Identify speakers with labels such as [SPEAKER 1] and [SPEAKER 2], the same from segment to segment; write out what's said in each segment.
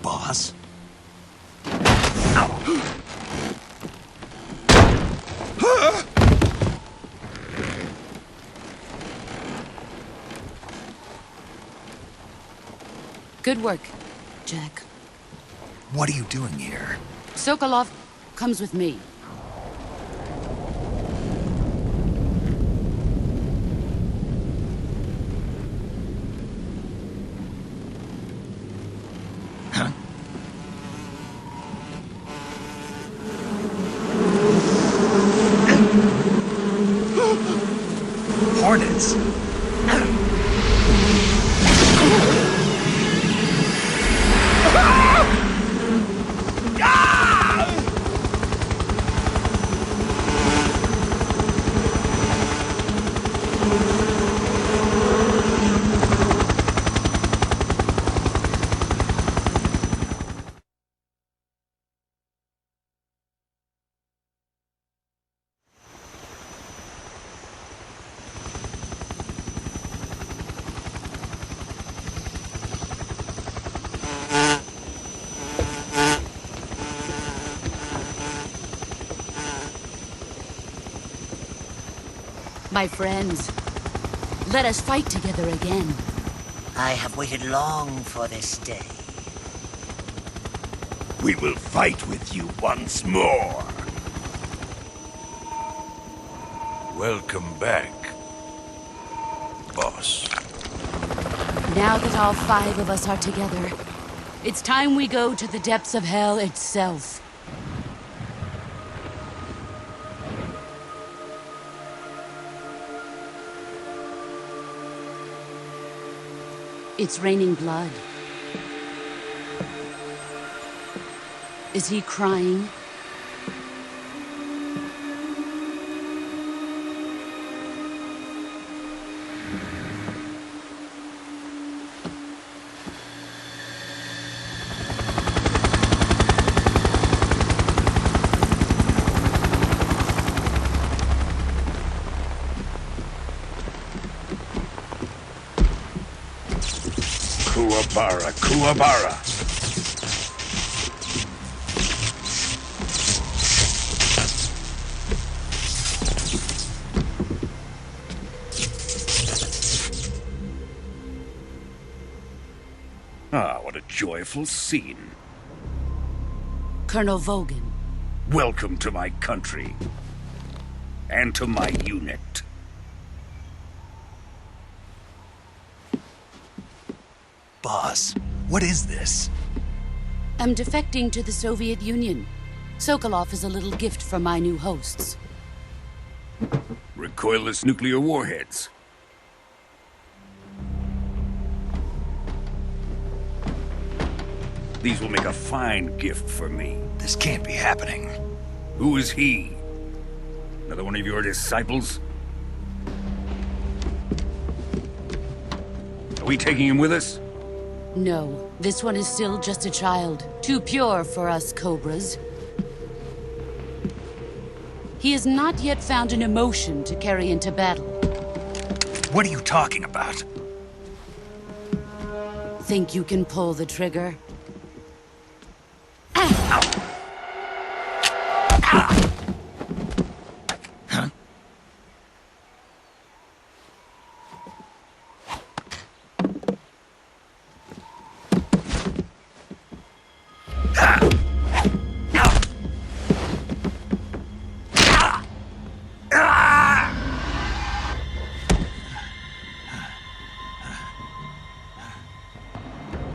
[SPEAKER 1] Boss?
[SPEAKER 2] Good work, Jack.
[SPEAKER 1] What are you doing here?
[SPEAKER 2] Sokolov comes with me.
[SPEAKER 1] Huh? Hornets?
[SPEAKER 2] My friends, let us fight together again.
[SPEAKER 3] I have waited long for this day.
[SPEAKER 4] We will fight with you once more. Welcome back, boss.
[SPEAKER 2] Now that all 5 of us are together, it's time we go to the depths of hell itself. It's raining blood. Is he crying?
[SPEAKER 4] Kuwabara, Kuwabara. Ah, what a joyful scene.
[SPEAKER 2] Colonel Vogan.
[SPEAKER 4] Welcome to my country. And to my unit.
[SPEAKER 1] Boss, what is this?
[SPEAKER 2] I'm defecting to the Soviet Union. Sokolov is a little gift from my new hosts.
[SPEAKER 4] Recoilless nuclear warheads. These will make a fine gift for me.
[SPEAKER 1] This can't be happening.
[SPEAKER 4] Who is he? Another one of your disciples? Are we taking him with us?
[SPEAKER 2] No, this one is still just a child. Too pure for us Cobras. He has not yet found an emotion to carry into battle.
[SPEAKER 1] What are you talking about?
[SPEAKER 2] Think you can pull the trigger?
[SPEAKER 1] Huh?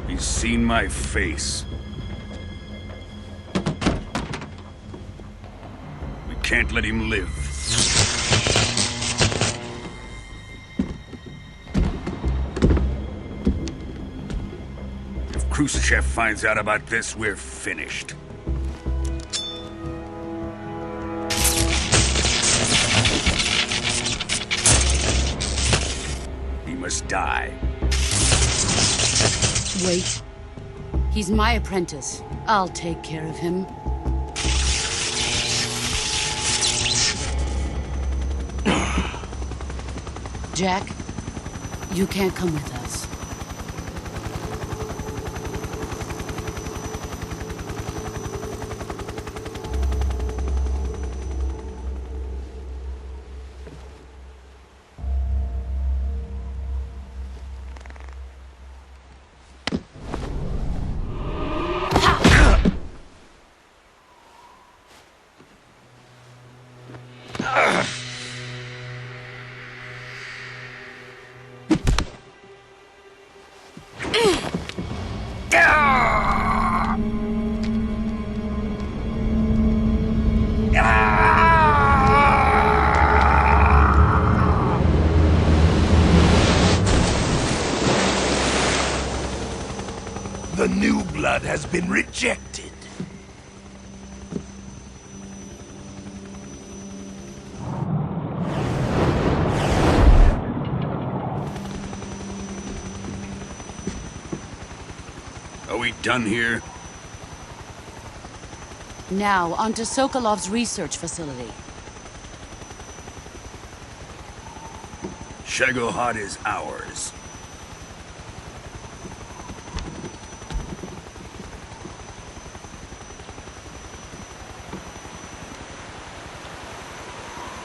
[SPEAKER 4] He's seen my face. can't let him live. If Khrushchev finds out about this, we're finished. He must die.
[SPEAKER 2] Wait. He's my apprentice. I'll take care of him. Jack, you can't come with us.
[SPEAKER 1] The new blood has been rejected.
[SPEAKER 4] Are we done here?
[SPEAKER 2] Now, onto Sokolov's research facility.
[SPEAKER 4] Shagohod is ours.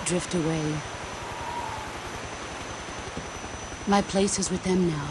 [SPEAKER 2] Drift away. My place is with them now.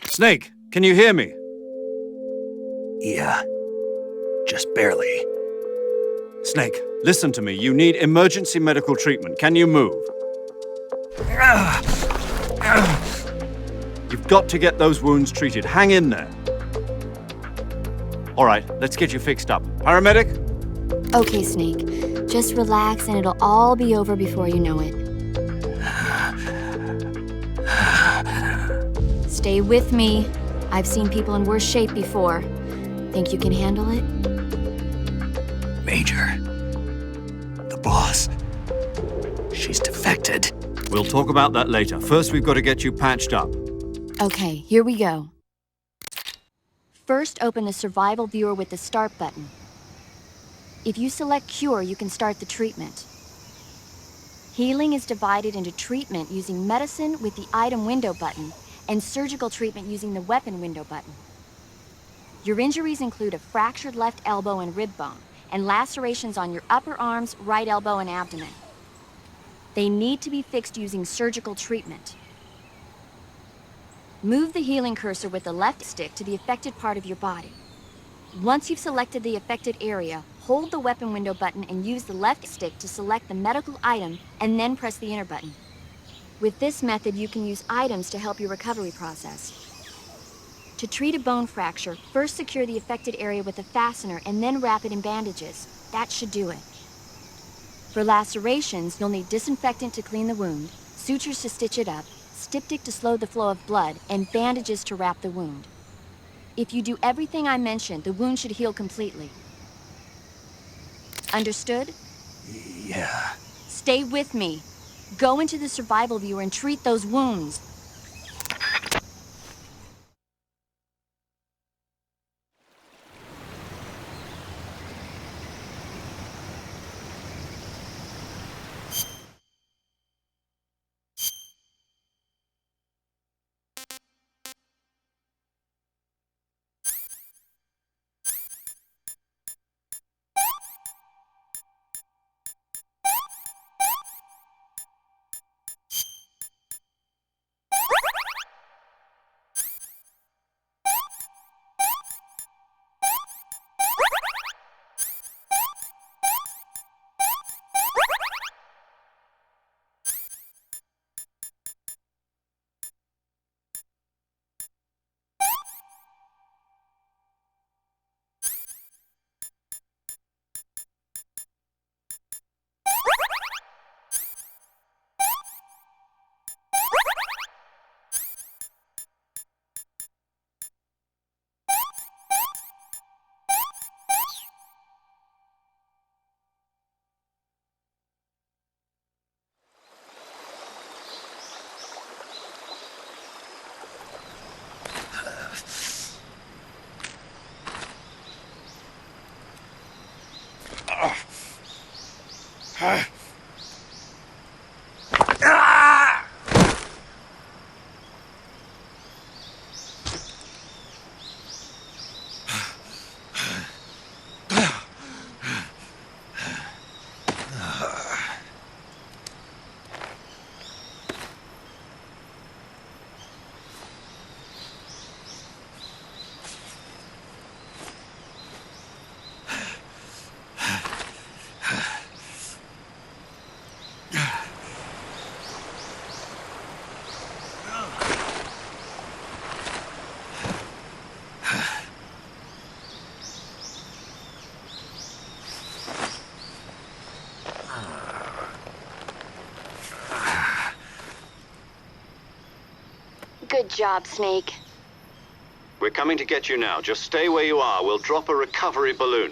[SPEAKER 5] Snake, can you hear me?
[SPEAKER 1] Yeah, just barely.
[SPEAKER 5] Snake, listen to me. You need emergency medical treatment. Can you move? You've got to get those wounds treated. Hang in there. All right, let's get you fixed up. Paramedic?
[SPEAKER 6] Okay, Snake. Just relax and it'll all be over before you know it. Stay with me. I've seen people in worse shape before. Think you can handle it?
[SPEAKER 1] Major, the boss, she's defected.
[SPEAKER 5] We'll talk about that later. First, we've got to get you patched up.
[SPEAKER 6] Okay, here we go. First, open the survival viewer with the start button. If you select cure, you can start the treatment. Healing is divided into treatment using medicine with the item window button and surgical treatment using the weapon window button. Your injuries include a fractured left elbow and rib bone, and lacerations on your upper arms, right elbow, and abdomen. They need to be fixed using surgical treatment. Move the healing cursor with the left stick to the affected part of your body. Once you've selected the affected area, hold the weapon window button and use the left stick to select the medical item, and then press the enter button. With this method, you can use items to help your recovery process. To treat a bone fracture, first secure the affected area with a fastener and then wrap it in bandages. That should do it. For lacerations, you'll need disinfectant to clean the wound, sutures to stitch it up, styptic to slow the flow of blood, and bandages to wrap the wound. If you do everything I mentioned, the wound should heal completely. Understood?
[SPEAKER 1] Yeah.
[SPEAKER 6] Stay with me. Go into the survival viewer and treat those wounds. Good job, Snake.
[SPEAKER 5] We're coming to get you now. Just stay where you are. We'll drop a recovery balloon.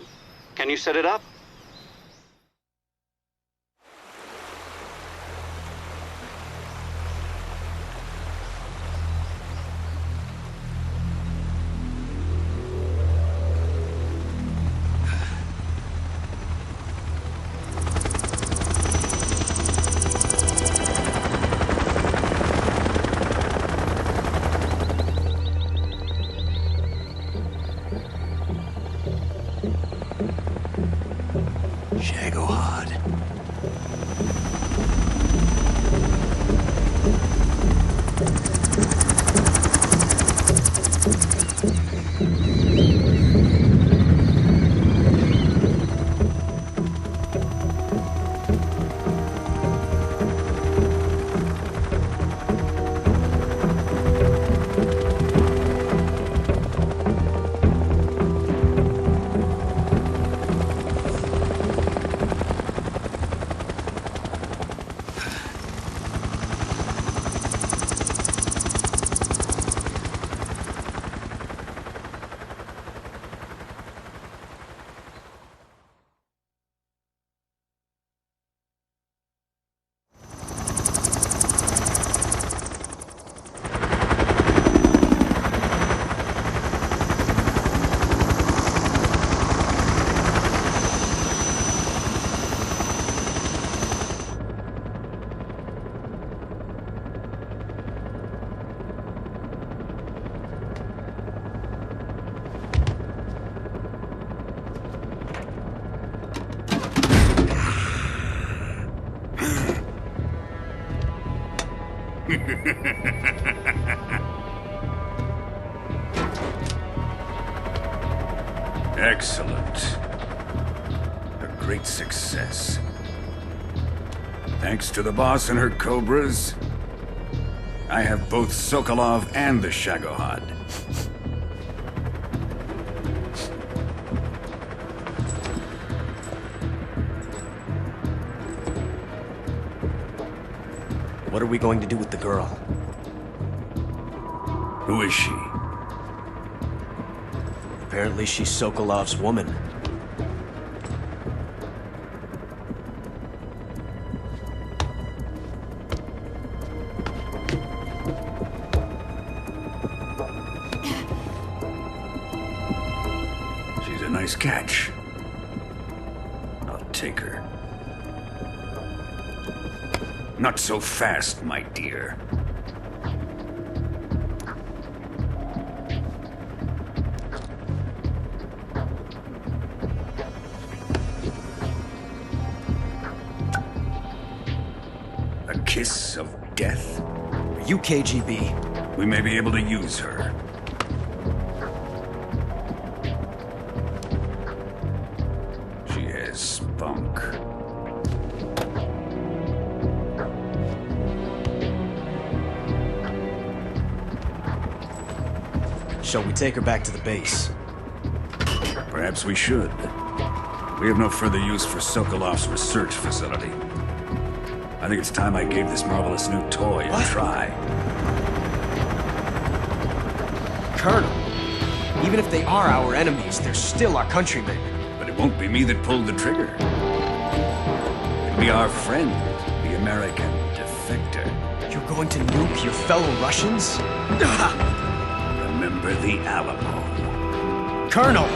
[SPEAKER 5] Can you set it up?
[SPEAKER 4] Excellent. A great success. Thanks to the boss and her cobras, I have both Sokolov and the Shagohod.
[SPEAKER 7] What are we going to do with the girl?
[SPEAKER 4] Who is she?
[SPEAKER 7] Apparently she's Sokolov's woman.
[SPEAKER 4] She's a nice catch. I'll take her. Not so fast, my dear. A kiss of death?
[SPEAKER 7] Are you KGB?
[SPEAKER 4] We may be able to use her. She has spunk.
[SPEAKER 7] Shall we take her back to the base?
[SPEAKER 4] Perhaps we should. We have no further use for Sokolov's research facility. I think it's time I gave this marvelous new toy a try.
[SPEAKER 7] Colonel, even if they are our enemies, they're still our countrymen.
[SPEAKER 4] But it won't be me that pulled the trigger. It'll be our friend, the American defector.
[SPEAKER 7] You're going to nuke your fellow Russians?
[SPEAKER 4] Remember the Alamo.
[SPEAKER 7] Colonel!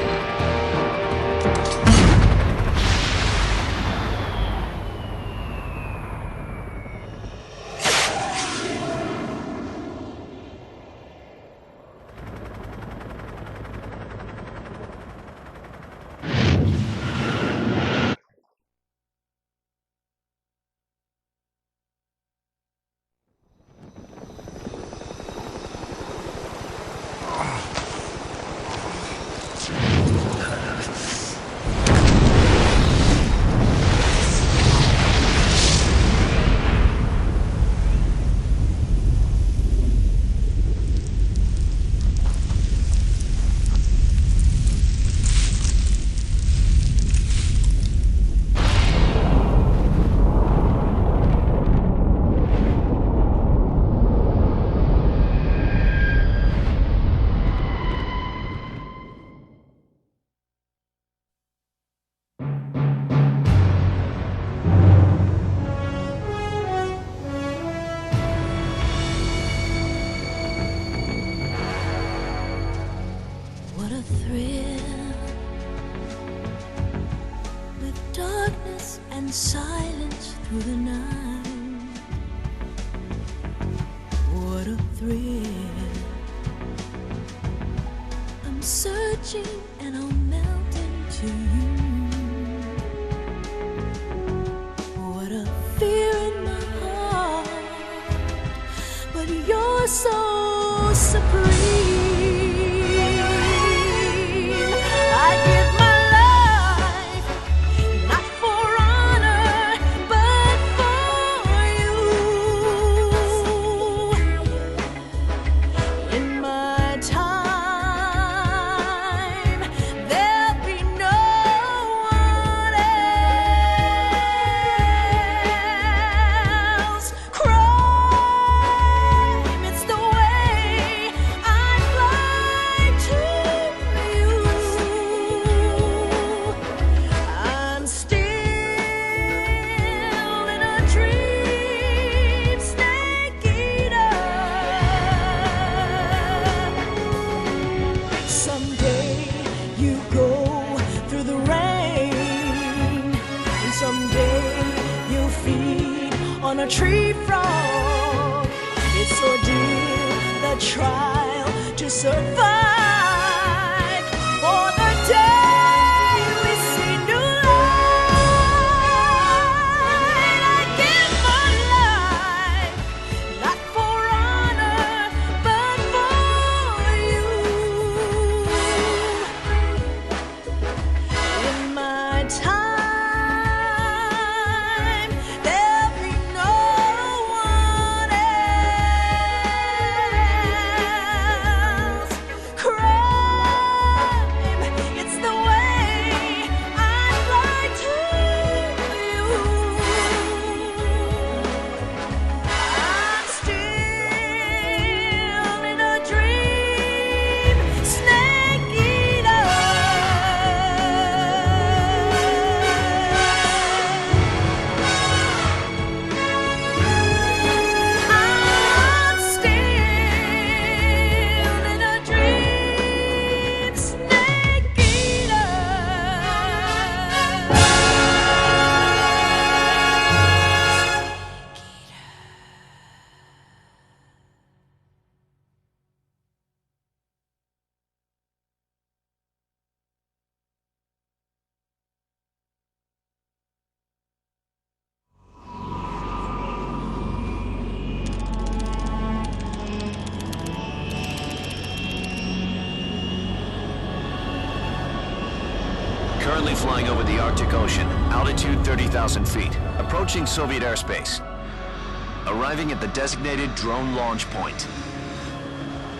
[SPEAKER 8] thrill with darkness and silence through the night. What a thrill. I'm searching and I'll melt into you. What a fear in my heart, but you're so supreme. I give my life, not for honor, but for you. In my time, there'll be no one else. Crime, it's the way I fly to you. I'm still in a dream, snake eater. Someday you go through the rain, and someday you'll feed on a tree frog. It's ordeal, the trial to survive for the day we see new light. I give my life, not for honor, but for you. In my time, there'll be no one else. Crime, it's the way I fly to you. I'm still in a dream, snake eater. I'm still in a dream, snake eater.
[SPEAKER 9] Currently flying over the Arctic Ocean, altitude 30,000 feet, approaching Soviet airspace. Arriving at the designated drone launch point.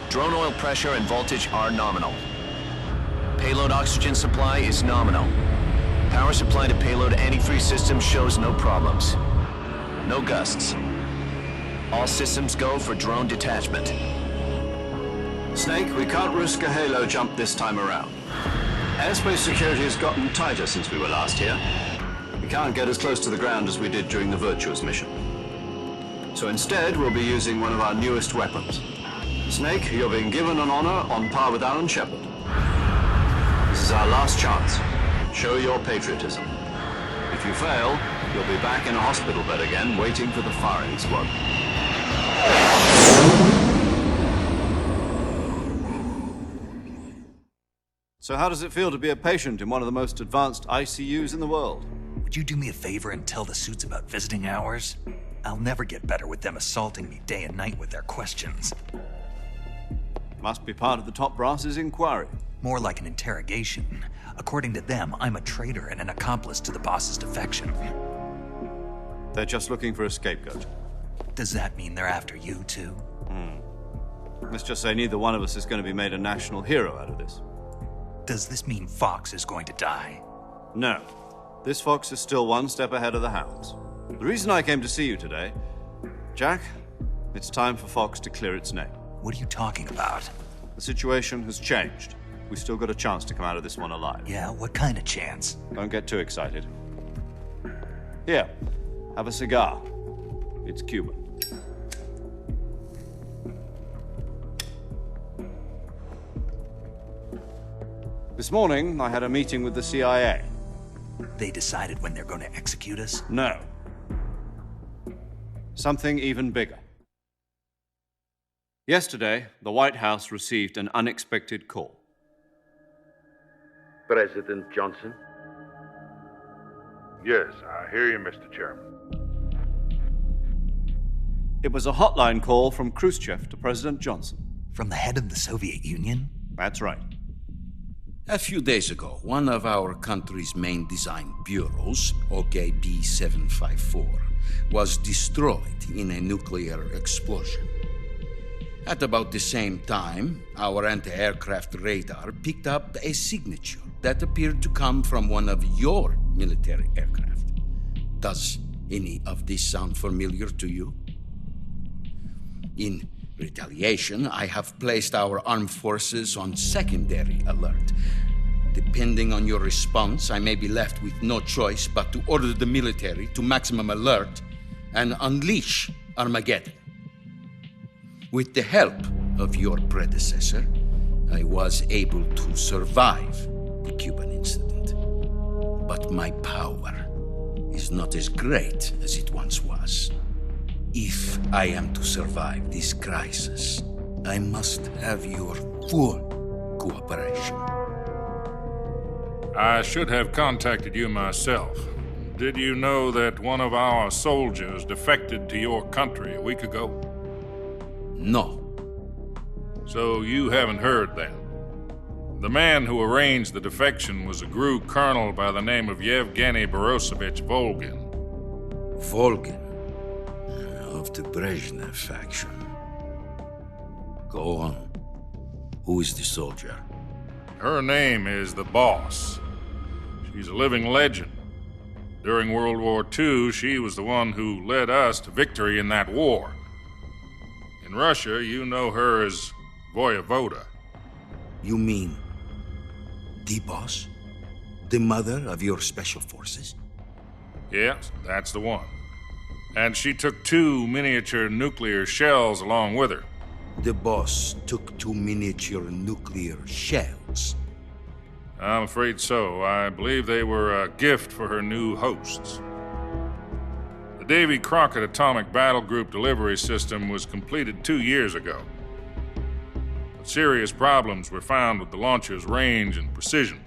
[SPEAKER 9] Drone oil pressure and voltage are nominal. Payload oxygen supply is nominal. Power supply to payload antifreeze system shows no problems. No gusts. All systems go for drone detachment.
[SPEAKER 4] Snake, we can't risk a halo jump this time around. Airspace security has gotten tighter since we were last here. We can't get as close to the ground as we did during the Virtuous mission. So instead, we'll be using one of our newest weapons. Snake, you're being given an honor on par with Alan Shepard. This is our last chance. Show your patriotism. If you fail, you'll be back in a hospital bed again, waiting for the firing squad.
[SPEAKER 10] So how does it feel to be a patient in one of the most advanced ICUs in the world?
[SPEAKER 1] Would you do me a favor and tell the suits about visiting hours? I'll never get better with them assaulting me day and night with their questions.
[SPEAKER 10] Must be part of the top brass's inquiry.
[SPEAKER 1] More like an interrogation. According to them, I'm a traitor and an accomplice to the boss's defection.
[SPEAKER 10] They're just looking for a scapegoat.
[SPEAKER 1] Does that mean they're after you, too?
[SPEAKER 10] Let's just say neither one of us is going to be made a national hero out of this.
[SPEAKER 1] Does this mean Fox is going to die?
[SPEAKER 10] No. This fox is still one step ahead of the hounds. The reason I came to see you today, Jack, it's time for Fox to clear its name.
[SPEAKER 1] What are you talking about?
[SPEAKER 10] The situation has changed. We've still got a chance to come out of this one alive.
[SPEAKER 1] Yeah, what kind of chance?
[SPEAKER 10] Don't get too excited. Here, have a cigar. It's Cuban. This morning, I had a meeting with the CIA.
[SPEAKER 1] They decided when they're going to execute us?
[SPEAKER 10] No. Something even bigger. Yesterday, the White House received an unexpected call.
[SPEAKER 11] President Johnson?
[SPEAKER 12] Yes, I hear you, Mr. Chairman.
[SPEAKER 10] It was a hotline call from Khrushchev to President Johnson.
[SPEAKER 1] From the head of the Soviet Union?
[SPEAKER 10] That's right.
[SPEAKER 13] A few days ago, one of our country's main design bureaus, OKB 754, was destroyed in a nuclear explosion. At about the same time, our anti-aircraft radar picked up a signature that appeared to come from one of your military aircraft. Does any of this sound familiar to you? In retaliation, I have placed our armed forces on secondary alert. Depending on your response, I may be left with no choice but to order the military to maximum alert and unleash Armageddon. With the help of your predecessor, I was able to survive the Cuban incident. But my power is not as great as it once was. If I am to survive this crisis, I must have your full cooperation.
[SPEAKER 12] I should have contacted you myself. Did you know that one of our soldiers defected to your country a week ago?
[SPEAKER 13] No.
[SPEAKER 12] So you haven't heard then. The man who arranged the defection was a GRU colonel by the name of Yevgeny Borisovich Volgin.
[SPEAKER 13] Volgin? Of the Brezhnev faction. Go on. Who is the soldier?
[SPEAKER 12] Her name is the Boss. She's a living legend. During World War II, she was the one who led us to victory in that war. In Russia, you know her as Voyevoda.
[SPEAKER 13] You mean the Boss? The mother of your special forces?
[SPEAKER 12] Yes, that's the one. And she took 2 miniature nuclear shells along with her.
[SPEAKER 13] The Boss took 2 miniature nuclear shells?
[SPEAKER 12] I'm afraid so. I believe they were a gift for her new hosts. The Davy Crockett Atomic Battle Group delivery system was completed 2 years ago. But serious problems were found with the launcher's range and precision.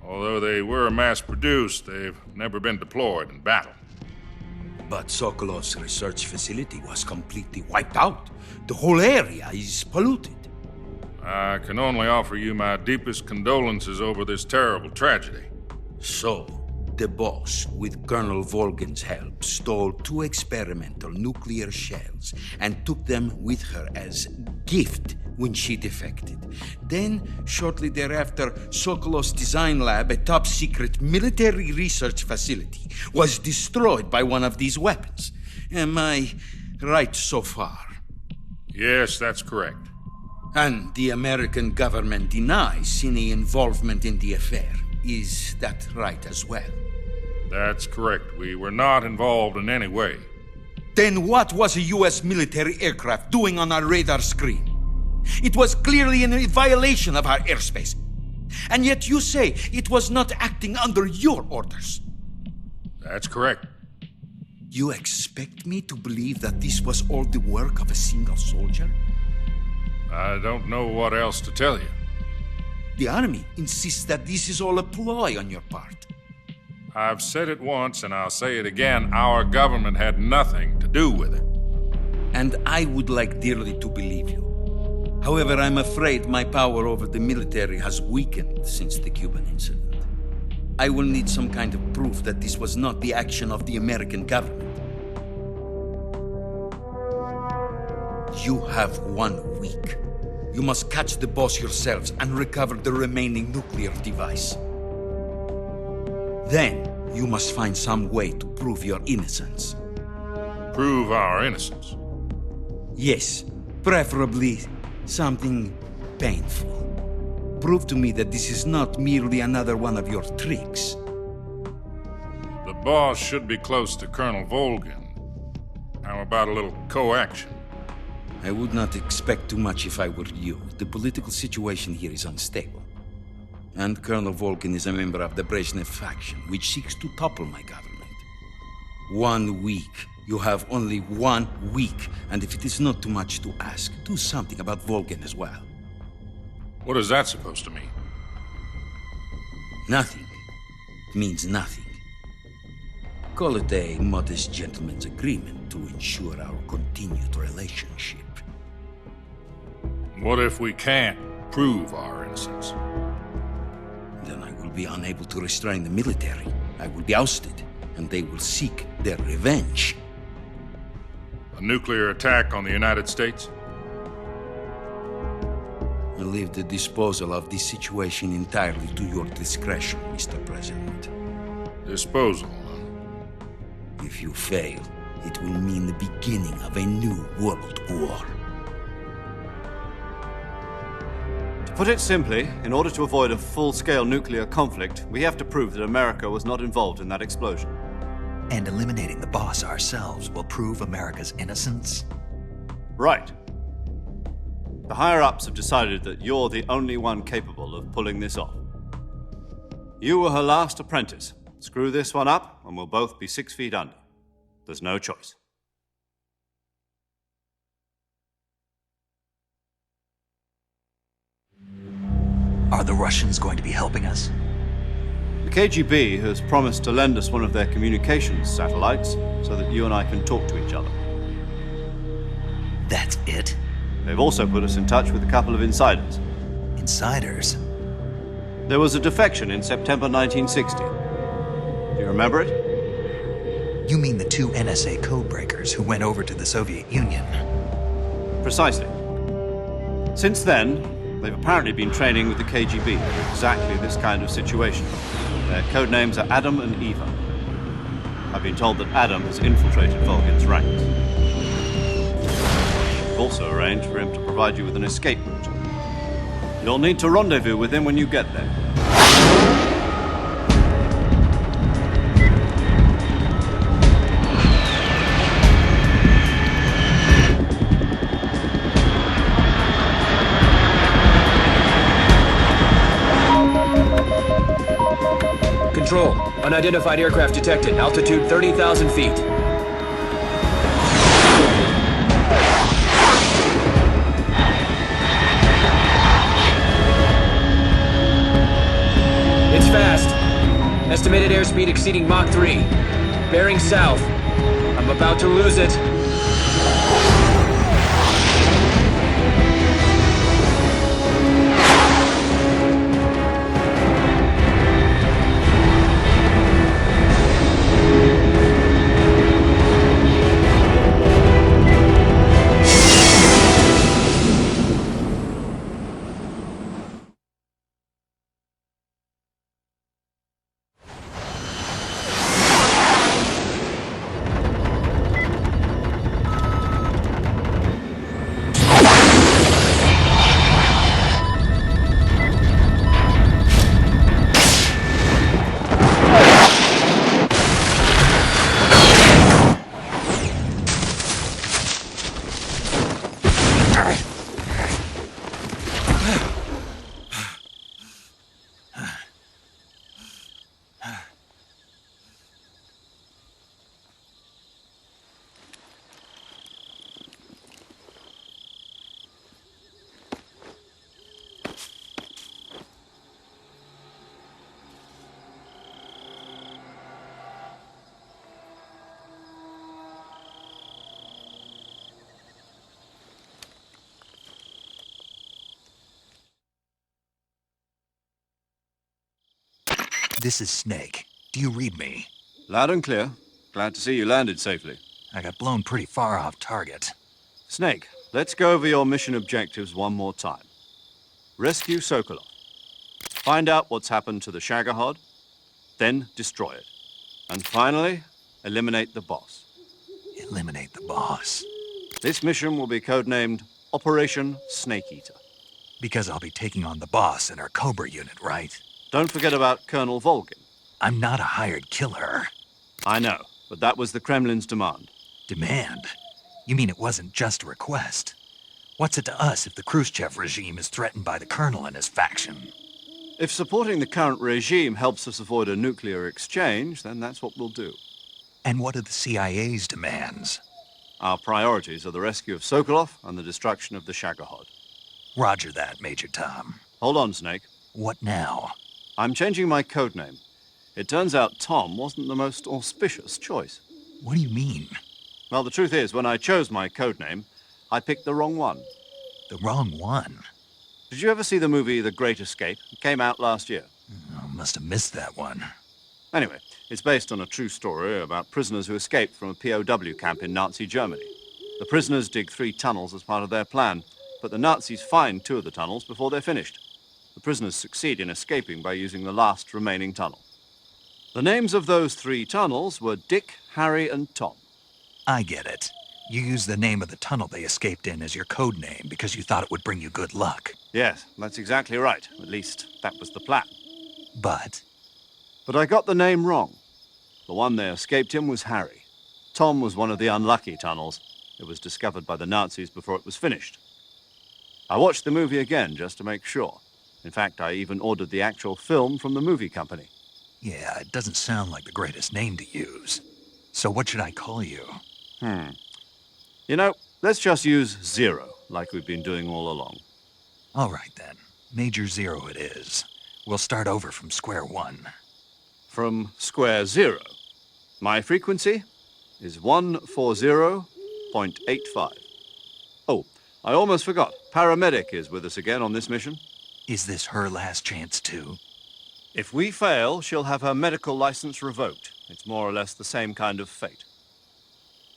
[SPEAKER 12] Although they were mass-produced, they've never been deployed in battle.
[SPEAKER 13] But Sokolov's research facility was completely wiped out. The whole area is polluted.
[SPEAKER 12] I can only offer you my deepest condolences over this terrible tragedy.
[SPEAKER 13] So, the Boss, with Colonel Volgin's help, stole 2 experimental nuclear shells and took them with her as gift when she defected. Then, shortly thereafter, Sokolov's design lab, a top-secret military research facility, was destroyed by one of these weapons. Am I right so far?
[SPEAKER 12] Yes, that's correct.
[SPEAKER 13] And the American government denies any involvement in the affair. Is that right as well?
[SPEAKER 12] That's correct. We were not involved in any way.
[SPEAKER 13] Then what was a U.S. military aircraft doing on our radar screen? It was clearly in violation of our airspace. And yet you say it was not acting under your orders.
[SPEAKER 12] That's correct.
[SPEAKER 13] You expect me to believe that this was all the work of a single soldier?
[SPEAKER 12] I don't know what else to tell you.
[SPEAKER 13] The army insists that this is all a ploy on your part.
[SPEAKER 12] I've said it once and I'll say it again. Our government had nothing to do with it.
[SPEAKER 13] And I would like dearly to believe you. However, I'm afraid my power over the military has weakened since the Cuban incident. I will need some kind of proof that this was not the action of the American government. You have 1 week. You must catch the Boss yourselves and recover the remaining nuclear device. Then, you must find some way to prove your innocence.
[SPEAKER 12] Prove our innocence?
[SPEAKER 13] Yes, preferably something painful. Prove to me that this is not merely another one of your tricks.
[SPEAKER 12] The Boss should be close to Colonel Volgin. How about a little coaction?
[SPEAKER 13] I would not expect too much if I were you. The political situation here is unstable. And Colonel Volkin is a member of the Brezhnev faction, which seeks to topple my government. 1 week. You have only 1 week. And if it is not too much to ask, do something about Volkin as well.
[SPEAKER 12] What is that supposed to mean?
[SPEAKER 13] Nothing. It means nothing. Call it a modest gentleman's agreement to ensure our continued relationship.
[SPEAKER 12] What if we can't prove our innocence?
[SPEAKER 13] Then I will be unable to restrain the military. I will be ousted, and they will seek their revenge.
[SPEAKER 12] A nuclear attack on the United States?
[SPEAKER 13] I leave the disposal of this situation entirely to your discretion, Mr. President.
[SPEAKER 12] Disposal?
[SPEAKER 13] If you fail, it will mean the beginning of a new world war.
[SPEAKER 10] To put it simply, in order to avoid a full-scale nuclear conflict, we have to prove that America was not involved in that explosion.
[SPEAKER 1] And eliminating the boss ourselves will prove America's innocence?
[SPEAKER 10] Right. The higher-ups have decided that you're the only one capable of pulling this off. You were her last apprentice. Screw this one up, and we'll both be 6 feet under. There's no choice.
[SPEAKER 1] Are the Russians going to be helping us?
[SPEAKER 10] The KGB has promised to lend us one of their communications satellites so that you and I can talk to each other.
[SPEAKER 1] That's it?
[SPEAKER 10] They've also put us in touch with a couple of insiders.
[SPEAKER 1] Insiders?
[SPEAKER 10] There was a defection in September 1960. Do you remember it?
[SPEAKER 1] You mean the 2 NSA codebreakers who went over to the Soviet Union?
[SPEAKER 10] Precisely. Since then, they've apparently been training with the KGB for exactly this kind of situation. Their codenames are Adam and Eva. I've been told that Adam has infiltrated Volgin's ranks. We've also arranged for him to provide you with an escape route. You'll need to rendezvous with him when you get there.
[SPEAKER 7] Control. Unidentified aircraft detected. Altitude 30,000 feet. It's fast. Estimated airspeed exceeding Mach 3. Bearing south. I'm about to lose it.
[SPEAKER 1] This is Snake. Do you read me?
[SPEAKER 10] Loud and clear. Glad to see you landed safely.
[SPEAKER 1] I got blown pretty far off target.
[SPEAKER 10] Snake, let's go over your mission objectives one more time. Rescue Sokolov. Find out what's happened to the Shagohod, then destroy it. And finally, eliminate the boss.
[SPEAKER 1] Eliminate the boss?
[SPEAKER 10] This mission will be codenamed Operation Snake Eater.
[SPEAKER 1] Because I'll be taking on the boss in our Cobra unit, right?
[SPEAKER 10] Don't forget about Colonel Volgin.
[SPEAKER 1] I'm not a hired killer.
[SPEAKER 10] I know, but that was the Kremlin's demand.
[SPEAKER 1] Demand? You mean it wasn't just a request? What's it to us if the Khrushchev regime is threatened by the Colonel and his faction?
[SPEAKER 10] If supporting the current regime helps us avoid a nuclear exchange, then that's what we'll do.
[SPEAKER 1] And what are the CIA's demands?
[SPEAKER 10] Our priorities are the rescue of Sokolov and the destruction of the Shagohod.
[SPEAKER 1] Roger that, Major Tom.
[SPEAKER 10] Hold on, Snake.
[SPEAKER 1] What now?
[SPEAKER 10] I'm changing my codename. It turns out Tom wasn't the most auspicious choice.
[SPEAKER 1] What do you mean?
[SPEAKER 10] Well, the truth is, when I chose my codename, I picked the wrong one.
[SPEAKER 1] The wrong one?
[SPEAKER 10] Did you ever see the movie The Great Escape? It came out last year.
[SPEAKER 1] I must have missed that one.
[SPEAKER 10] Anyway, it's based on a true story about prisoners who escaped from a POW camp in Nazi Germany. The prisoners dig 3 tunnels as part of their plan, but the Nazis find 2 of the tunnels before they're finished. The prisoners succeed in escaping by using the last remaining tunnel. The names of those 3 tunnels were Dick, Harry, and Tom.
[SPEAKER 1] I get it. You used the name of the tunnel they escaped in as your code name because you thought it would bring you good luck.
[SPEAKER 10] Yes, that's exactly right. At least, that was the plan.
[SPEAKER 1] But
[SPEAKER 10] I got the name wrong. The one they escaped in was Harry. Tom was one of the unlucky tunnels. It was discovered by the Nazis before it was finished. I watched the movie again just to make sure. In fact, I even ordered the actual film from the movie company.
[SPEAKER 1] yeah, it doesn't sound like the greatest name to use. So what should I call you?
[SPEAKER 10] You know, let's just use Zero, like we've been doing all along.
[SPEAKER 1] All right, then. Major Zero it is. We'll start over from square one.
[SPEAKER 10] From square zero. My frequency is 140.85. Oh, I almost forgot. Paramedic is with us again on this mission.
[SPEAKER 1] Is this her last chance, too?
[SPEAKER 10] If we fail, she'll have her medical license revoked. It's more or less the same kind of fate.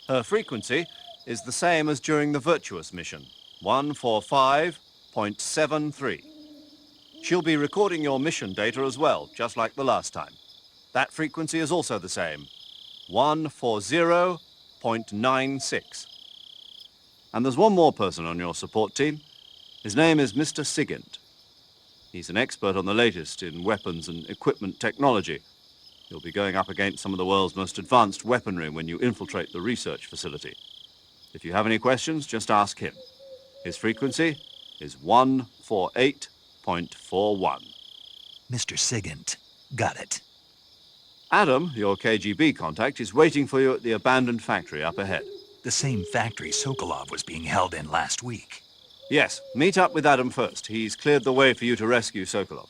[SPEAKER 10] Her frequency is the same as during the Virtuous mission, 145.73. She'll be recording your mission data as well, just like the last time. That frequency is also the same, 140.96. And there's one more person on your support team. His name is Mr. Sigint. He's an expert on the latest in weapons and equipment technology. You'll be going up against some of the world's most advanced weaponry when you infiltrate the research facility. If you have any questions, just ask him. His frequency is 148.41.
[SPEAKER 1] Mr. Sigint. Got it.
[SPEAKER 10] Adam, your KGB contact, is waiting for you at the abandoned factory up ahead.
[SPEAKER 1] The same factory Sokolov was being held in last week.
[SPEAKER 10] Yes, meet up with Adam first. He's cleared the way for you to rescue Sokolov.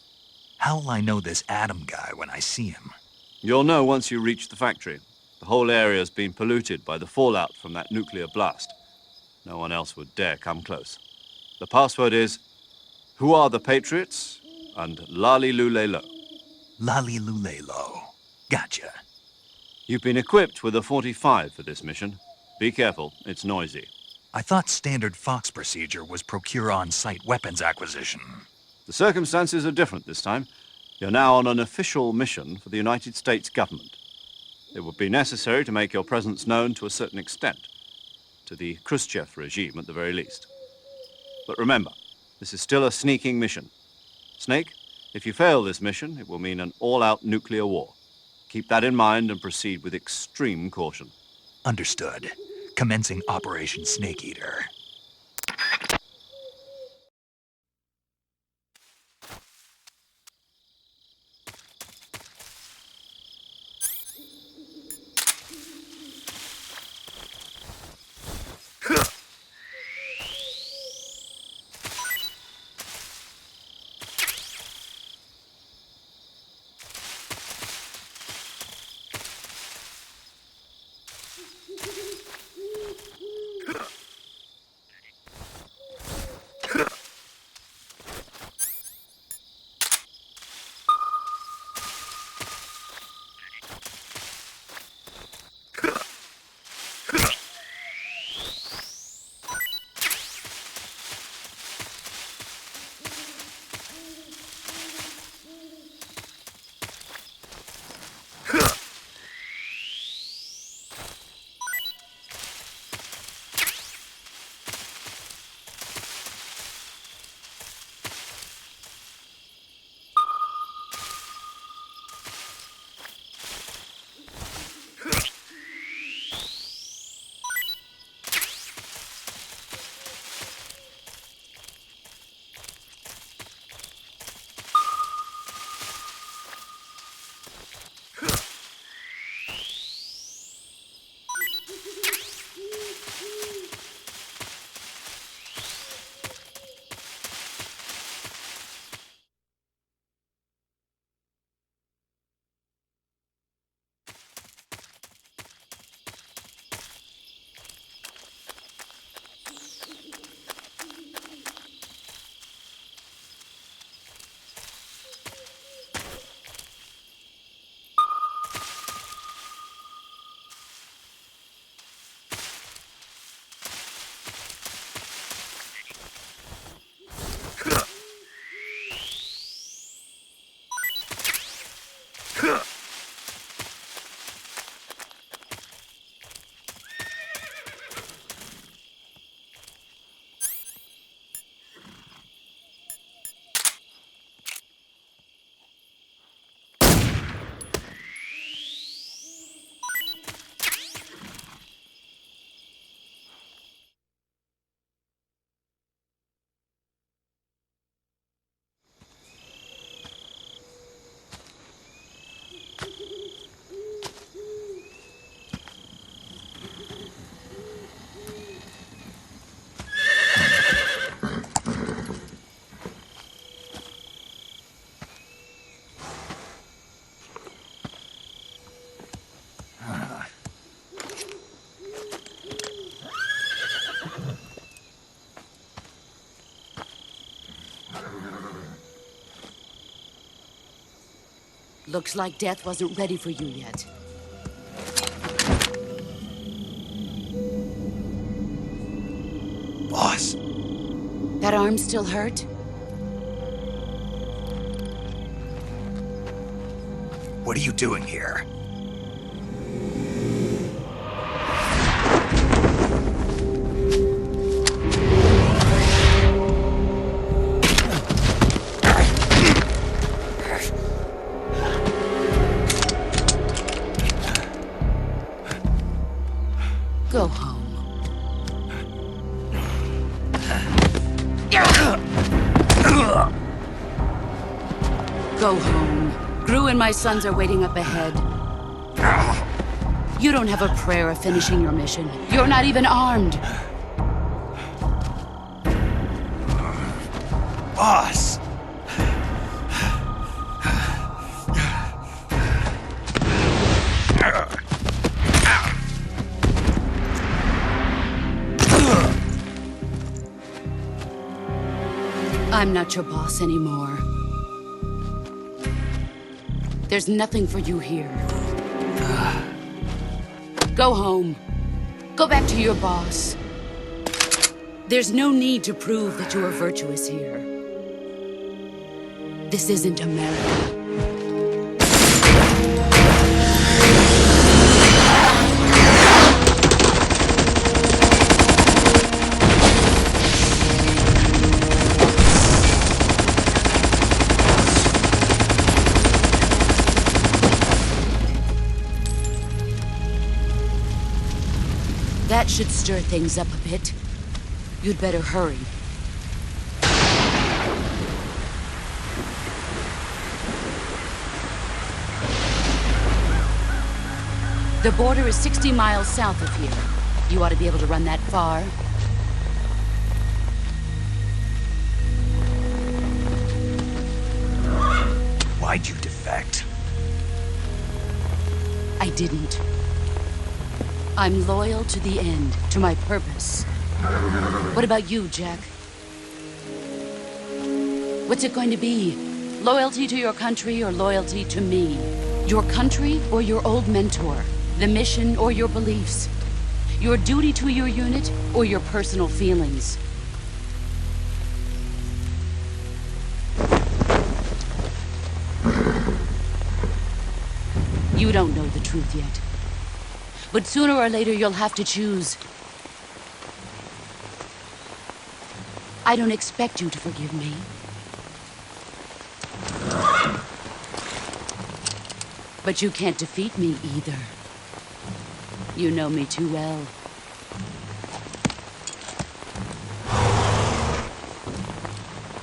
[SPEAKER 1] How'll I know this Adam guy when I see him?
[SPEAKER 10] You'll know once you reach the factory. The whole area's been polluted by the fallout from that nuclear blast. No one else would dare come close. The password is, "Who are the Patriots?" and Lali Lule Lo.
[SPEAKER 1] Lali Lule Lo. Gotcha.
[SPEAKER 10] You've been equipped with a 45 for this mission. Be careful, it's noisy.
[SPEAKER 1] I thought standard Fox procedure was procure on-site weapons acquisition.
[SPEAKER 10] The circumstances are different this time. You're now on an official mission for the United States government. It would be necessary to make your presence known to a certain extent, to the Khrushchev regime at the very least. But remember, this is still a sneaking mission. Snake, if you fail this mission, it will mean an all-out nuclear war. Keep that in mind and proceed with extreme caution.
[SPEAKER 1] Understood. Commencing Operation Snake Eater.
[SPEAKER 2] Looks like death wasn't ready for you yet.
[SPEAKER 1] Boss.
[SPEAKER 2] That arm still hurt?
[SPEAKER 1] What are you doing here?
[SPEAKER 2] Go home. Go home. Gru and my sons are waiting up ahead. You don't have a prayer of finishing your mission. You're not even armed.
[SPEAKER 1] Boss!
[SPEAKER 2] I'm not your boss anymore. There's nothing for you here. Go home. Go back to your boss. There's no need to prove that you are virtuous here. This isn't America. That should stir things up a bit. You'd better hurry. The border is 60 miles south of here. You ought to be able to run that far.
[SPEAKER 1] Why'd you defect?
[SPEAKER 2] I didn't. I'm loyal to the end, to my purpose. What about you, Jack? What's it going to be? Loyalty to your country or loyalty to me? Your country or your old mentor? The mission or your beliefs? Your duty to your unit or your personal feelings? You don't know the truth yet. But sooner or later, you'll have to choose. I don't expect you to forgive me. But you can't defeat me either. You know me too well.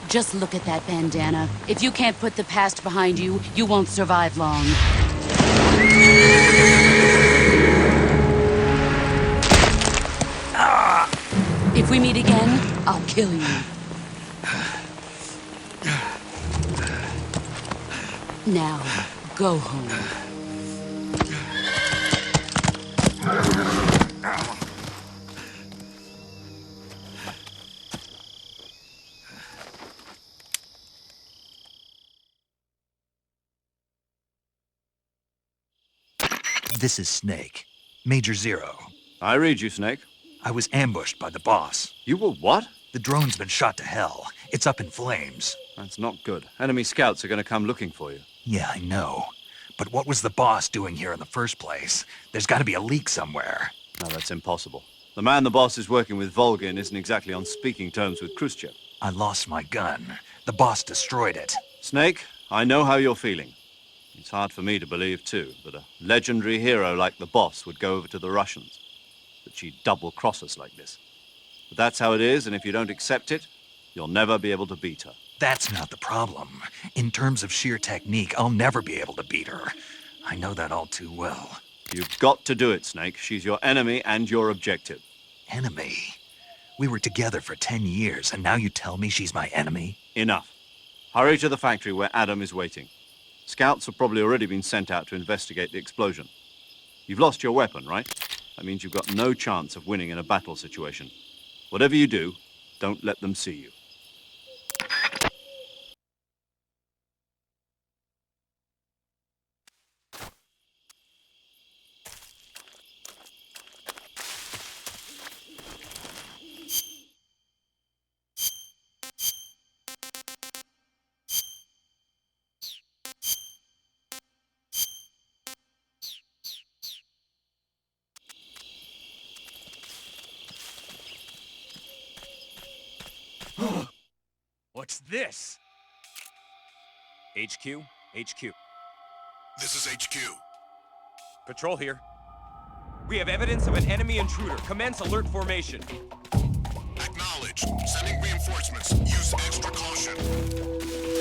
[SPEAKER 2] Just look at that bandana. If you can't put the past behind you, you won't survive long. If we meet again, I'll kill you. Now, go home.
[SPEAKER 1] This is Snake. Major Zero.
[SPEAKER 10] I read you, Snake.
[SPEAKER 1] I was ambushed by the boss.
[SPEAKER 10] You were what?
[SPEAKER 1] The drone's been shot to hell. It's up in flames.
[SPEAKER 10] That's not good. Enemy scouts are going to come looking for you.
[SPEAKER 1] Yeah, I know. But what was the boss doing here in the first place? There's got to be a leak somewhere.
[SPEAKER 10] No, that's impossible. The man the boss is working with, Volgin, isn't exactly on speaking terms with Khrushchev.
[SPEAKER 1] I lost my gun. The boss destroyed it.
[SPEAKER 10] Snake, I know how you're feeling. It's hard for me to believe, too, that a legendary hero like the boss would go over to the Russians. That she'd double-cross us like this. But that's how it is, and if you don't accept it, you'll never be able to beat her.
[SPEAKER 1] That's not the problem. In terms of sheer technique, I'll never be able to beat her. I know that all too well.
[SPEAKER 10] You've got to do it, Snake. She's your enemy and your objective.
[SPEAKER 1] Enemy? We were together for 10 years, and now you tell me she's my enemy?
[SPEAKER 10] Enough. Hurry to the factory where Adam is waiting. Scouts have probably already been sent out to investigate the explosion. You've lost your weapon, right? That means you've got no chance of winning in a battle situation. Whatever you do, don't let them see you.
[SPEAKER 7] this? HQ? HQ.
[SPEAKER 11] This is HQ.
[SPEAKER 7] Patrol here. We have evidence of an enemy intruder. Commence alert formation.
[SPEAKER 11] Acknowledged. Sending reinforcements. Use extra caution.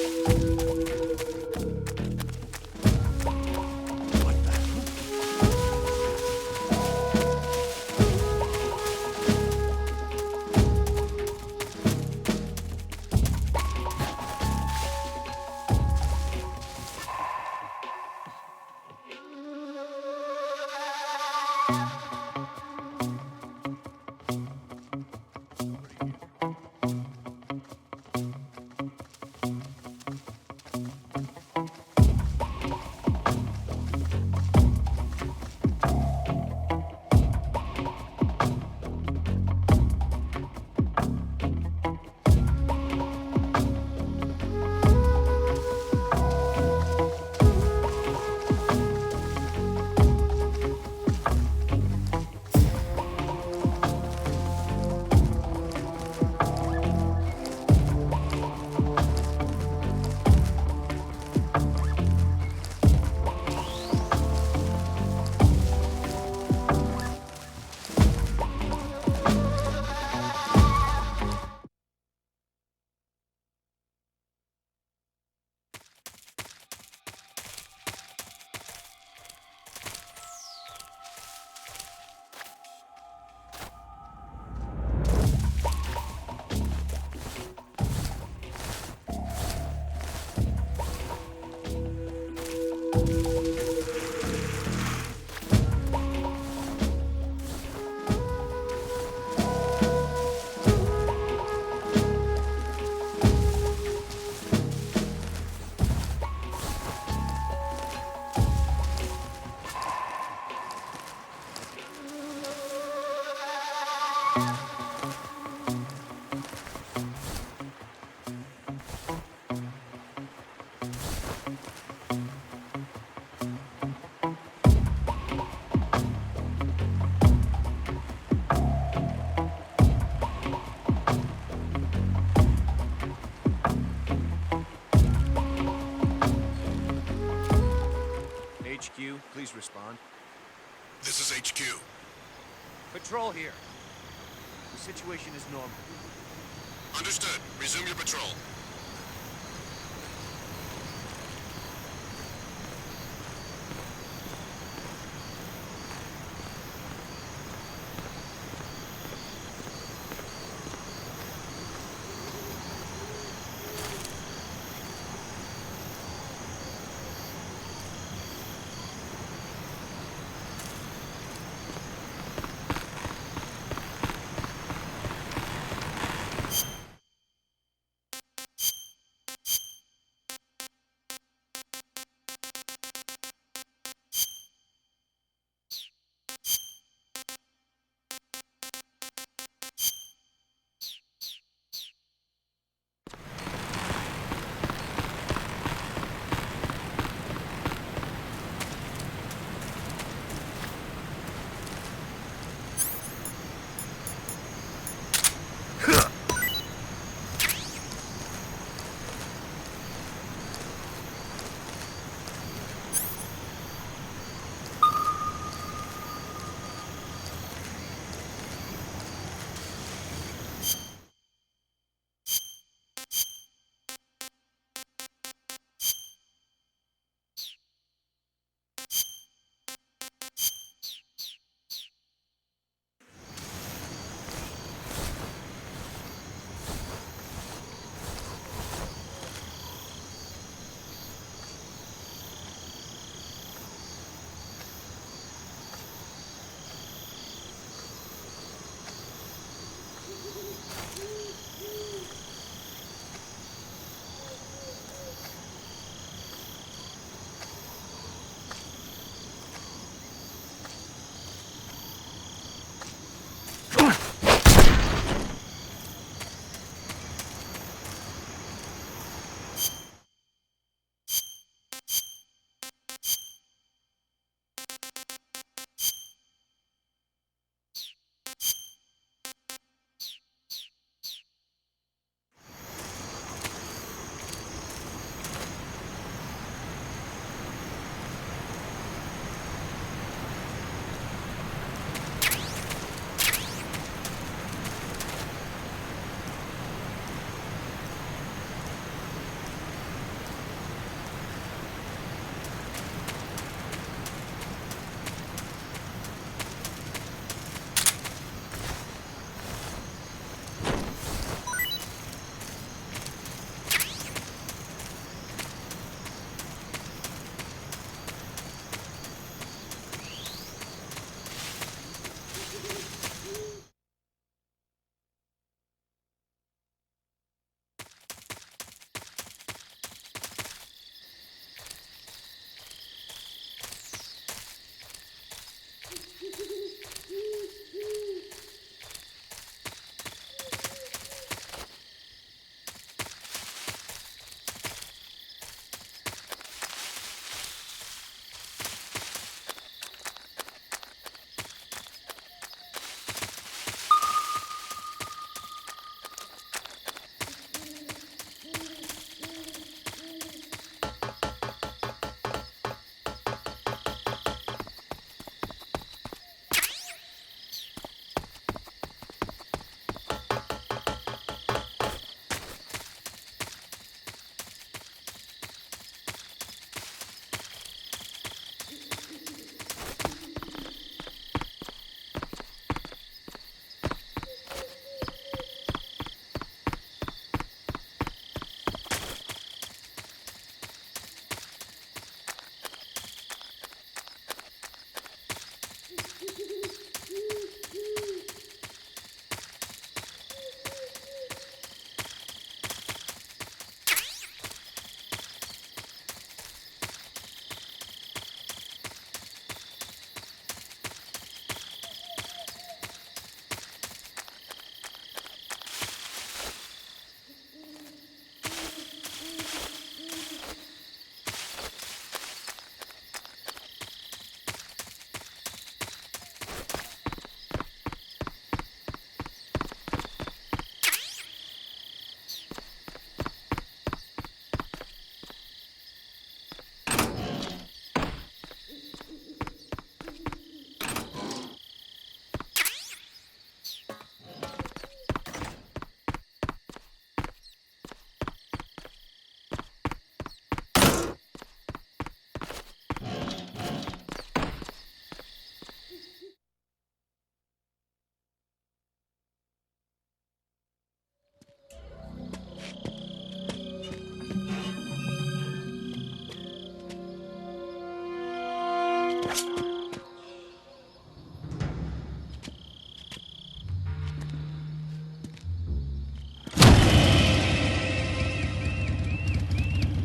[SPEAKER 7] HQ, please respond.
[SPEAKER 11] This is HQ.
[SPEAKER 7] Patrol here. The situation is normal.
[SPEAKER 11] Understood. Resume your patrol.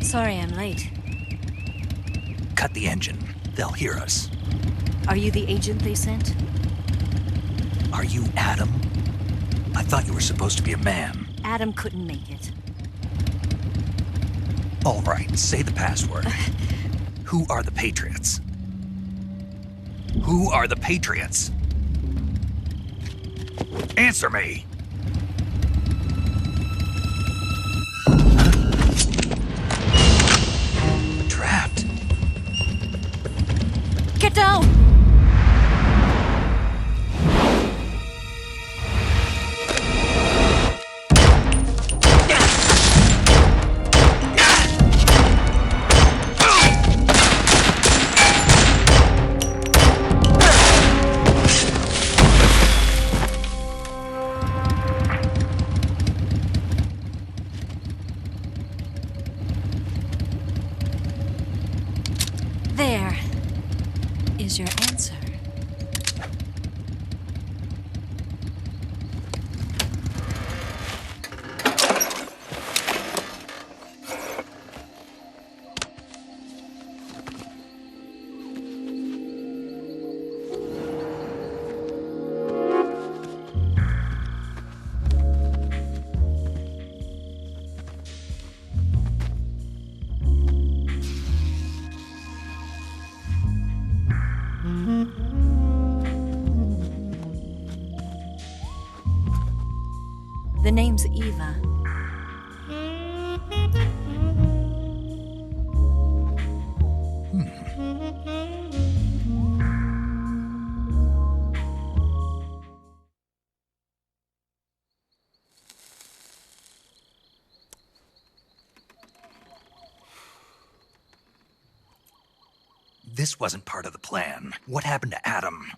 [SPEAKER 14] Sorry I'm late.
[SPEAKER 1] Cut the engine. They'll hear us.
[SPEAKER 14] Are you the agent they sent?
[SPEAKER 1] Are you Adam? I thought you were supposed to be a man.
[SPEAKER 14] Adam couldn't make it.
[SPEAKER 1] All right, say the password. Who are the Patriots? Who are the Patriots? Answer me! Trapped.
[SPEAKER 14] Get down! There is your answer. The name's Eva.
[SPEAKER 1] This wasn't part of the plan. What happened to Adam?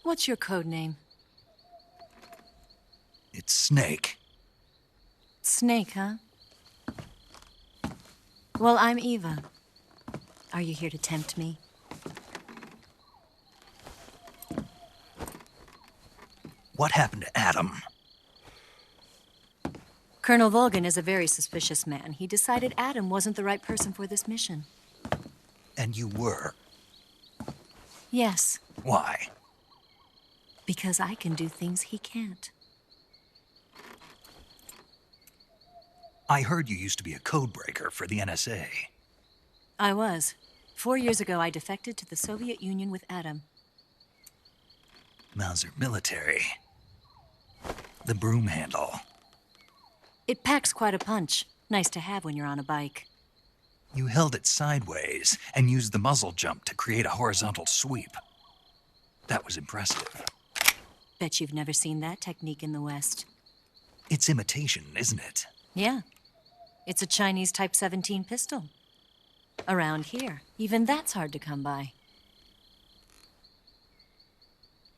[SPEAKER 14] What's your code name?
[SPEAKER 1] It's Snake.
[SPEAKER 14] Snake, huh? Well, I'm Eva. Are you here to tempt me?
[SPEAKER 1] What happened to Adam?
[SPEAKER 14] Colonel Volgan is a very suspicious man. He decided Adam wasn't the right person for this mission.
[SPEAKER 1] And you were.
[SPEAKER 14] Yes,
[SPEAKER 1] Why?
[SPEAKER 14] because I can do things he can't.
[SPEAKER 1] I heard you used to be a codebreaker for the NSA.
[SPEAKER 14] I was. 4 years ago, I defected to the Soviet Union with Adam.
[SPEAKER 1] Mauser military. The broom handle.
[SPEAKER 14] It packs quite a punch. Nice to have when you're on a bike.
[SPEAKER 1] You held it sideways and used the muzzle jump to create a horizontal sweep. That was impressive.
[SPEAKER 14] Bet you've never seen that technique in the West.
[SPEAKER 1] It's imitation, isn't it?
[SPEAKER 14] Yeah. It's a Chinese Type 17 pistol. Around here, even that's hard to come by.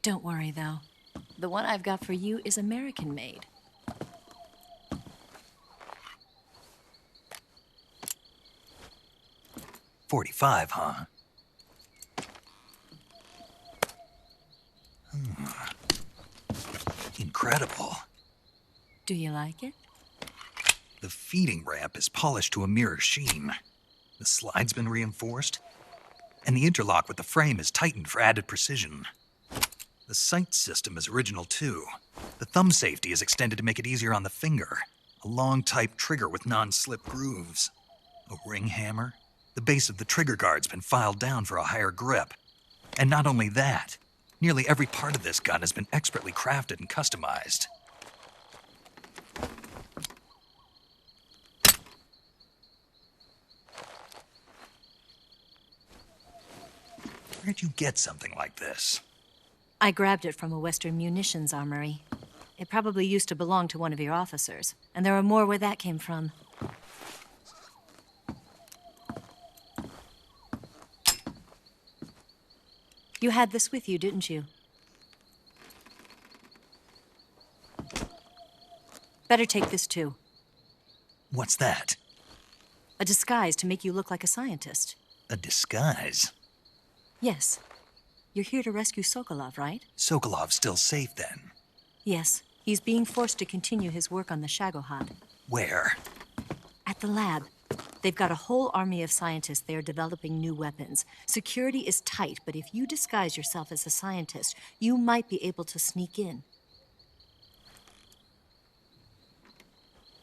[SPEAKER 14] Don't worry, though. The one I've got for you is American-made.
[SPEAKER 1] .45, huh? Incredible.
[SPEAKER 14] Do you like it?
[SPEAKER 1] The feeding ramp is polished to a mirror sheen. The slide's been reinforced, and the interlock with the frame is tightened for added precision. The sight system is original too. The thumb safety is extended to make it easier on the finger. A long type trigger with non-slip grooves. A ring hammer. The base of the trigger guard's been filed down for a higher grip. And not only that, nearly every part of this gun has been expertly crafted and customized. Where'd you get something like this?
[SPEAKER 14] I grabbed it from a Western munitions armory. It probably used to belong to one of your officers, and there are more where that came from. You had this with you, didn't you? Better take this too.
[SPEAKER 1] What's that?
[SPEAKER 14] A disguise to make you look like a scientist.
[SPEAKER 1] A disguise?
[SPEAKER 14] Yes. You're here to rescue Sokolov, right?
[SPEAKER 1] Sokolov's still safe then?
[SPEAKER 14] Yes. He's being forced to continue his work on the Shagohod.
[SPEAKER 1] Where?
[SPEAKER 14] At the lab. They've got a whole army of scientists there developing new weapons. Security is tight, but if you disguise yourself as a scientist, you might be able to sneak in.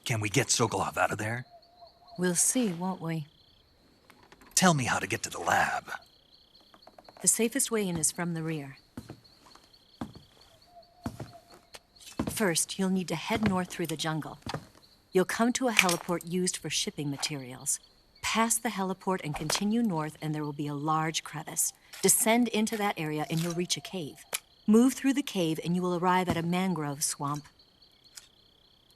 [SPEAKER 1] Can we get Sokolov out of there?
[SPEAKER 14] We'll see, won't we?
[SPEAKER 1] Tell me how to get to the lab.
[SPEAKER 14] The safest way in is from the rear. First, you'll need to head north through the jungle. You'll come to a heliport used for shipping materials. Pass the heliport and continue north, and there will be a large crevice. Descend into that area, and you'll reach a cave. Move through the cave, and you will arrive at a mangrove swamp.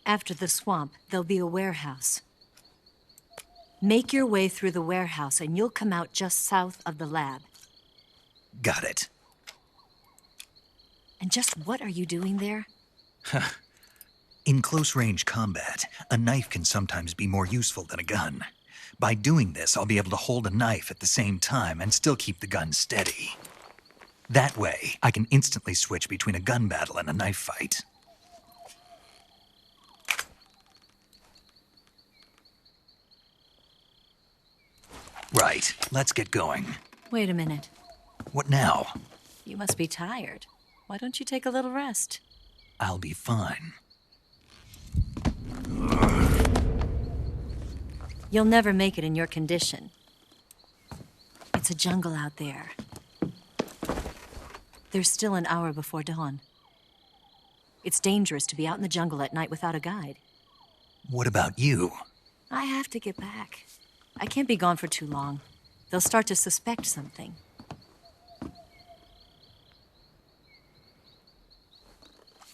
[SPEAKER 14] After the swamp, there'll be a warehouse. Make your way through the warehouse, and you'll come out just south of the lab.
[SPEAKER 1] Got it.
[SPEAKER 14] And just what are you doing there?
[SPEAKER 1] In close-range combat, a knife can sometimes be more useful than a gun. By doing this, I'll be able to hold a knife at the same time and still keep the gun steady. That way, I can instantly switch between a gun battle and a knife fight. Right, let's get going.
[SPEAKER 14] Wait a minute.
[SPEAKER 1] What now?
[SPEAKER 14] You must be tired. Why don't you take a little rest?
[SPEAKER 1] I'll be fine.
[SPEAKER 14] You'll never make it in your condition. It's a jungle out there. There's still an hour before dawn. It's dangerous to be out in the jungle at night without a guide.
[SPEAKER 1] What about you?
[SPEAKER 14] I have to get back. I can't be gone for too long. They'll start to suspect something.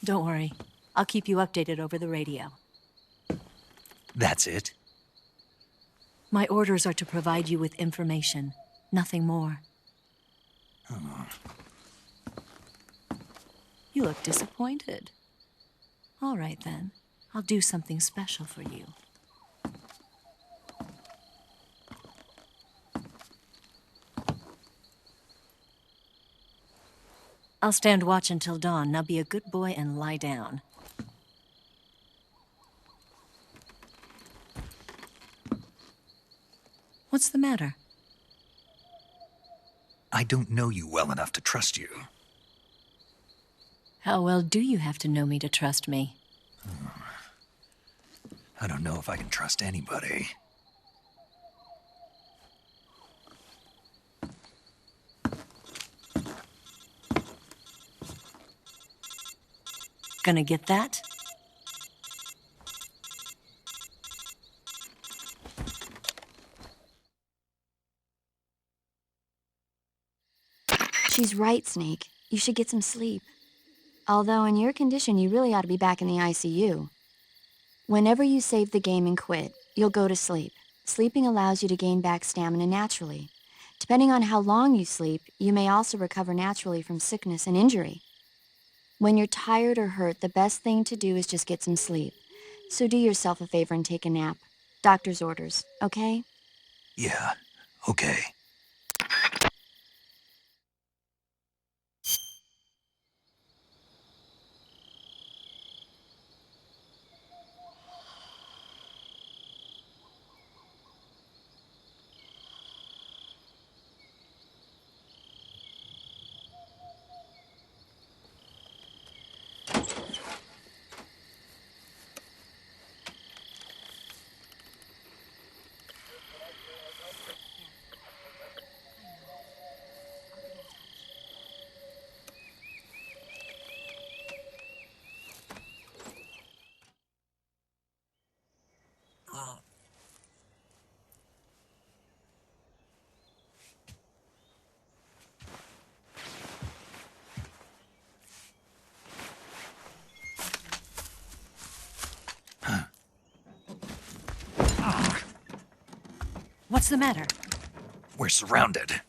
[SPEAKER 14] Don't worry. I'll keep you updated over the radio.
[SPEAKER 1] That's it?
[SPEAKER 14] My orders are to provide you with information, nothing more. You look disappointed. All right, then. I'll do something special for you. I'll stand watch until dawn. Now be a good boy and lie down. What's the matter?
[SPEAKER 1] I don't know you well enough to trust you.
[SPEAKER 14] How well do you have to know me to trust me?
[SPEAKER 1] I don't know if I can trust anybody.
[SPEAKER 14] Gonna get that?
[SPEAKER 6] She's right, Snake. You should get some sleep. Although in your condition, you really ought to be back in the ICU. Whenever you save the game and quit, you'll go to sleep. Sleeping allows you to gain back stamina naturally. Depending on how long you sleep, you may also recover naturally from sickness and injury. When you're tired or hurt, the best thing to do is just get some sleep. So do yourself a favor and take a nap. Doctor's orders, okay?
[SPEAKER 1] Yeah, okay.
[SPEAKER 14] What's the matter?
[SPEAKER 1] We're surrounded.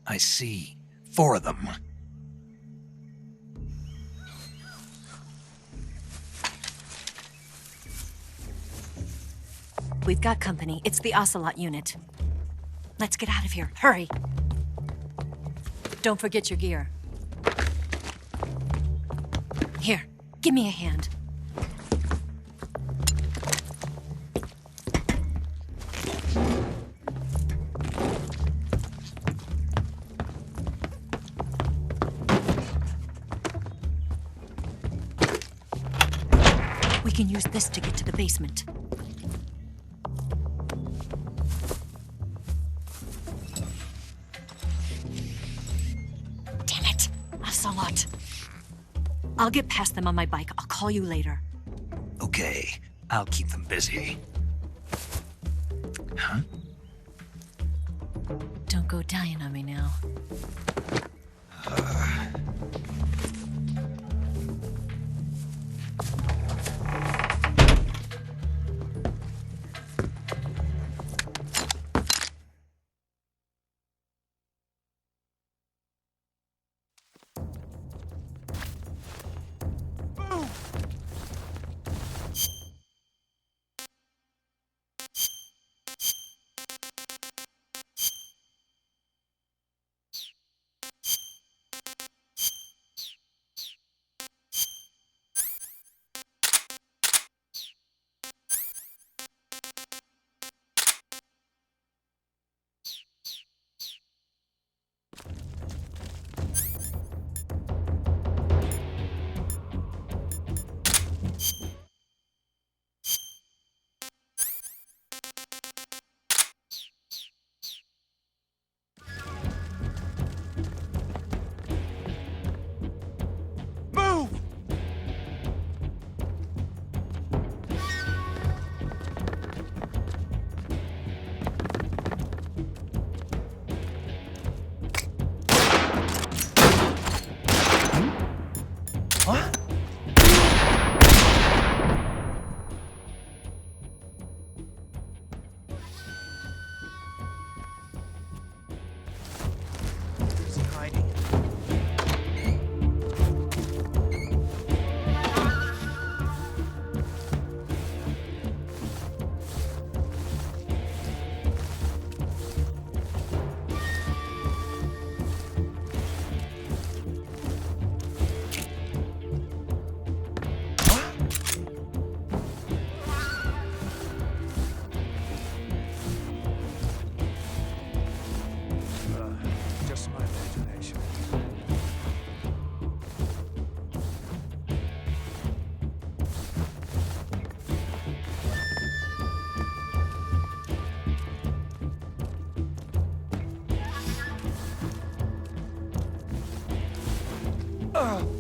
[SPEAKER 1] I see 4 of them.
[SPEAKER 14] We've got company. It's the Ocelot unit. Let's get out of here. Hurry! Don't forget your gear. Here, give me a hand. can use this to get to the basement. Damn it! Ocelot. I'll get past them on my bike. I'll call you later.
[SPEAKER 1] Okay, I'll keep them busy. Huh?
[SPEAKER 14] Don't go dying on me now.
[SPEAKER 15] Ugh.